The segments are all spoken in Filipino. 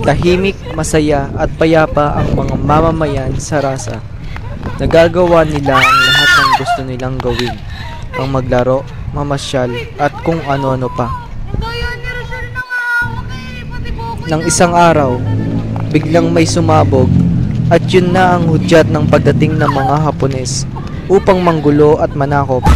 Tahimik, masaya at payapa ang mga mamamayan sa Rasa. Nagagawa nila ang lahat ng gusto nilang gawin, ang maglaro, mamasyal at kung ano-ano pa. Nang isang araw, biglang may sumabog at yun na ang hudyat ng pagdating ng mga Hapones upang manggulo at manakop.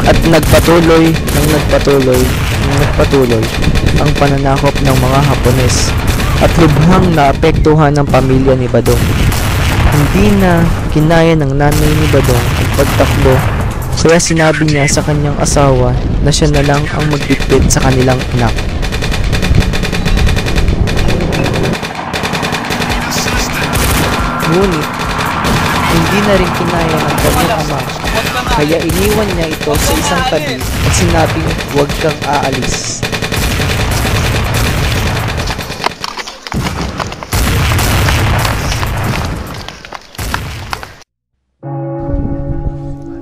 At nagpatuloy ang pananakop ng mga Hapones at lubhang naapektuhan ng pamilya ni Badong. Hindi na kinaya ng nanay ni Badong ang pagtakbo, kaya sinabi niya sa kanyang asawa na siya na lang ang magbitbit sa kanilang anak. Ngunit hindi na rin kinaya ng kanyang ama, kaya iniwan niya ito sa isang tabi at sinabing huwag kang aalis.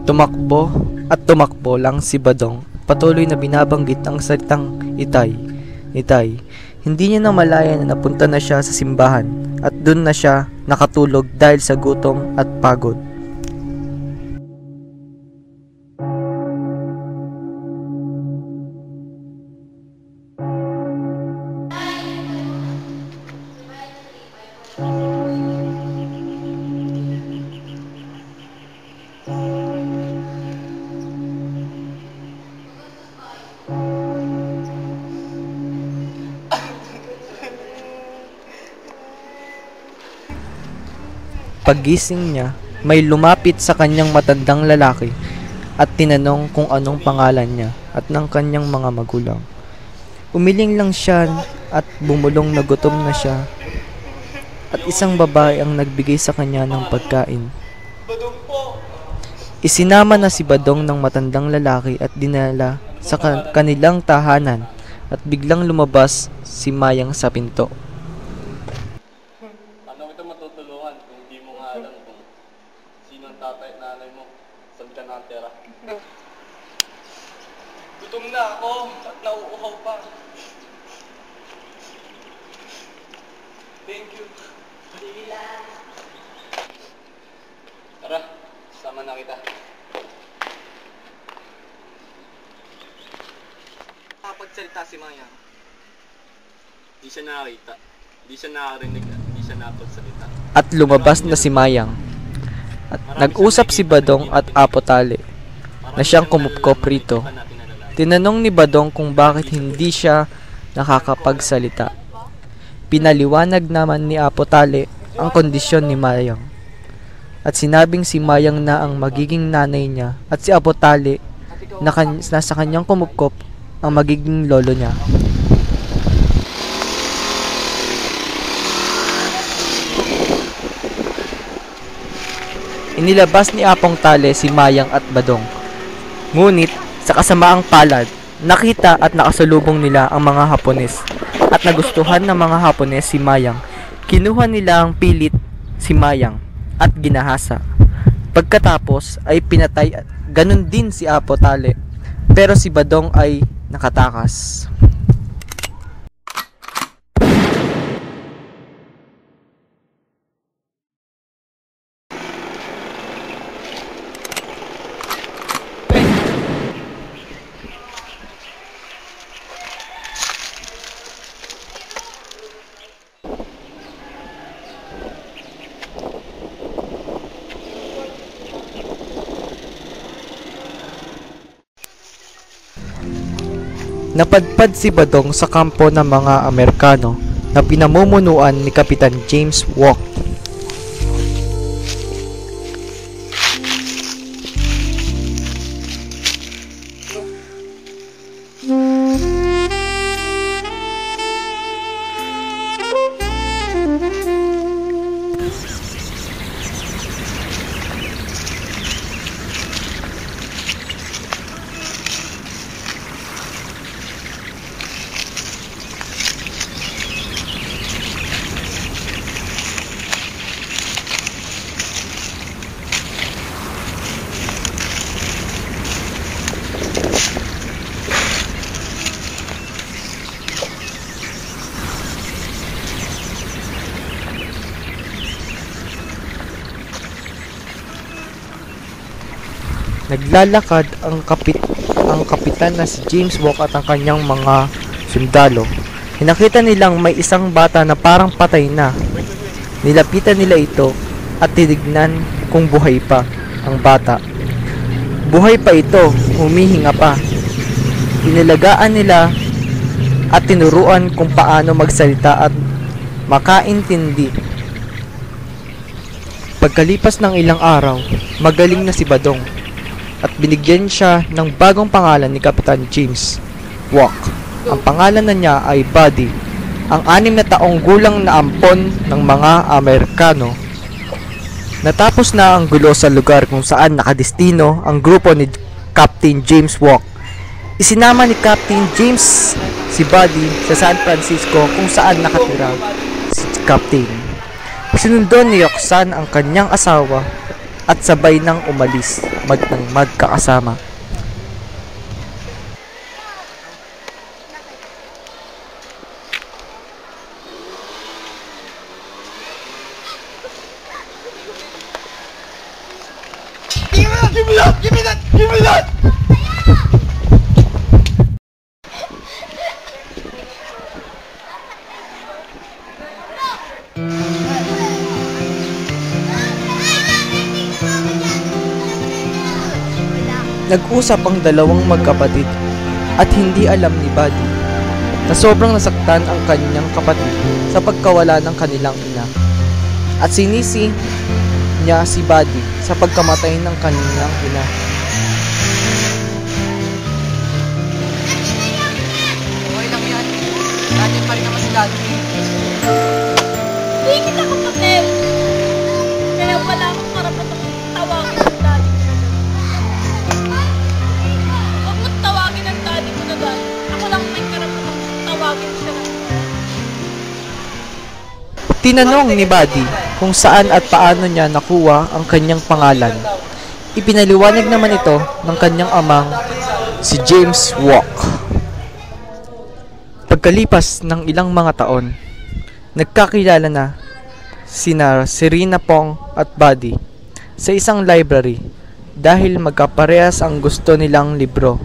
Tumakbo at tumakbo lang si Badong, patuloy na binabanggit ang salitang itay. Itay. Hindi niya namalaya na napunta na siya sa simbahan at doon na siya nakatulog dahil sa gutom at pagod. Paggising niya, may lumapit sa kanyang matandang lalaki at tinanong kung anong pangalan niya at ng kanyang mga magulang. Umiling lang siya at bumulong na gutom na siya at isang babae ang nagbigay sa kanya ng pagkain. Isinama na si Badong ng matandang lalaki at dinala sa kanilang tahanan at biglang lumabas si Mayang sa pinto. Matutulungan kung hindi mo nga alam kung sino ang tatay at nanay mo. Saan ka nakatira? Gutom na ako at nauuhaw pa. Thank you. Tara, sama na kita. Kapagsalita si Mayang. Di siya nakakita. Di siya nakarinig. At lumabas na si Mayang. At nag-usap si Badong at Apo Tali na siyang kumupkop rito. Tinanong ni Badong kung bakit hindi siya nakakapagsalita. Pinaliwanag naman ni Apo Tali ang kondisyon ni Mayang. At sinabing si Mayang na ang magiging nanay niya at si Apo Tali na nasa kanyang kumupkop ang magiging lolo niya. Inilabas ni Apong Tali si Mayang at Badong. Ngunit sa kasamaang palad, nakita at nakasalubong nila ang mga Hapones at nagustuhan ng mga Hapones si Mayang. Kinuha nila ang pilit si Mayang at ginahasa. Pagkatapos ay pinatay, ganun din si Apo Tali, pero si Badong ay nakatakas. Napadpad si Badong sa kampo ng mga Amerikano na pinamumunuan ni Kapitan James Walk. Naglalakad ang kapitan na si James Walk at ang kanyang mga sundalo. Hinakita nilang may isang bata na parang patay na. Nilapitan nila ito at tinignan kung buhay pa ang bata. Buhay pa ito, humihinga pa. Inilagaan nila at tinuruan kung paano magsalita at makaintindi. Pagkalipas ng ilang araw, magaling na si Badong at binigyan siya ng bagong pangalan ni Kapitan James Walk. Ang pangalan na niya ay Buddy, ang 6 na taong gulang na ampon ng mga Amerikano. Natapos na ang gulo sa lugar kung saan nakadestino ang grupo ni Captain James Walk. Isinama ni Captain James si Buddy sa San Francisco kung saan nakatira si Captain. Sinundo ni Roxanne ang kanyang asawa at sabay nang umalis magkakasama. Give me that! Give me that! Give me that! Nag-usap ang dalawang magkapatid at hindi alam ni Buddy na sobrang nasaktan ang kanyang kapatid sa pagkawala ng kanilang ina. At sinisi niya si Buddy sa pagkamatay ng kanilang ina. Okay lang yan. Dati pa rin naman si Daddy. Hindi kita kapatid. Kaya wala akong karapatang tawagin ang daddy ko na daddy. Huwag mo't tawagin ang daddy ko na daddy. Ako lang may karapatang tawagin siya na. Tinanong ni Buddy kung saan at paano niya nakuha ang kanyang pangalan. Ipinaliwanag naman ito ng kanyang amang si James Walk. Pagkalipas ng ilang mga taon, nagkakilala na sina Serena Pong at Buddy sa isang library dahil magkaparehas ang gusto nilang libro.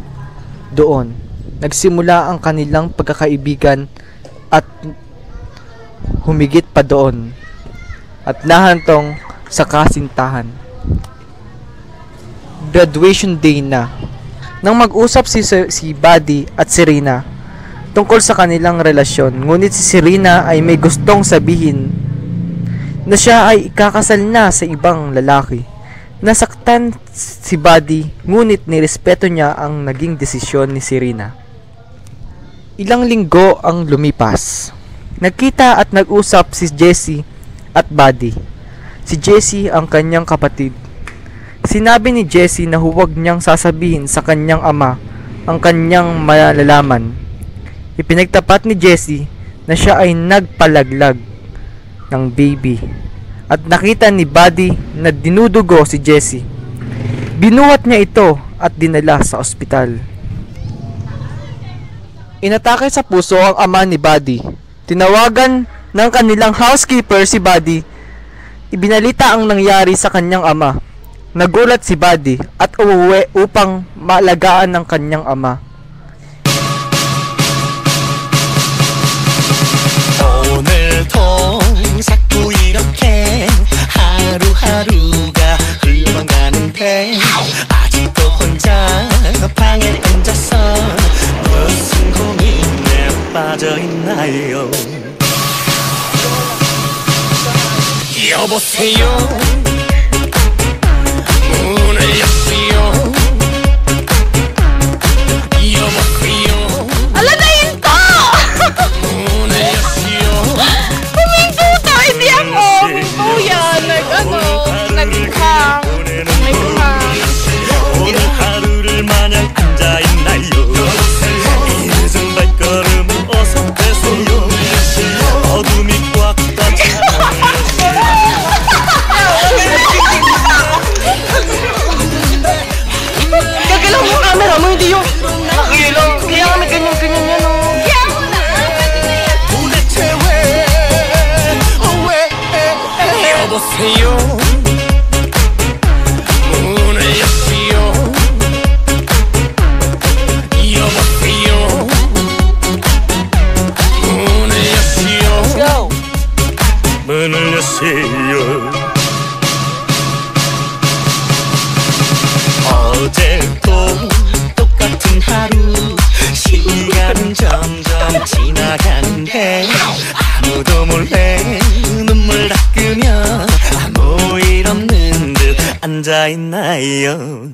Doon, nagsimula ang kanilang pagkakaibigan at humigit pa doon at nahantong sa kasintahan. Graduation day na nang mag-usap si Buddy at Serena tungkol sa kanilang relasyon, ngunit si Serena ay may gustong sabihin na siya ay ikakasal na sa ibang lalaki. Nasaktan si Buddy, ngunit nirespeto niya ang naging desisyon ni Serena. Ilang linggo ang lumipas. Nagkita at nag-usap si Jessie at Buddy. Si Jessie ang kanyang kapatid. Sinabi ni Jessie na huwag niyang sasabihin sa kanyang ama ang kanyang malalaman. Ipinagtapat ni Jessie na siya ay nagpalaglag ng baby. At nakita ni Buddy na dinudugo si Jessie. Binuhat niya ito at dinala sa ospital. Inatake sa puso ang ama ni Buddy. Tinawagan ng kanilang housekeeper si Buddy. Ibinalita ang nangyari sa kanyang ama. Nagulat si Buddy at umuwi upang maalagaan ng kanyang ama. 오늘도 자꾸 이렇게 하루하루가 흘러만 가는데 아직도 혼자 방에 앉아서 무슨 고민 앉아있나요? 여보세요 문을 여시오 여보세요 Ala na yun to! 문을 여시오 Huminto to! Hindi ako! Huminto yan! Naghang. May buhang. 오늘 하루를 마냥 앉아있나요? 이 늦은 발걸음을 어서 떼세요 어둠이 꽉꽉 Gagalaw mo yung camera mo, hindi yung nakilang. Kaya kami ganyan-ganyan yan, oh. Kaya mo na! Pwede na yan! 도대체 왜 여보세요 문을 여시오 여보세요 문을 여시오 Go! 문을 여시오 어제도 똑같은 하루 시간은 점점 지나가는데 아무도 몰래 눈물 닦으며 아무 일 없는 듯 앉아있나요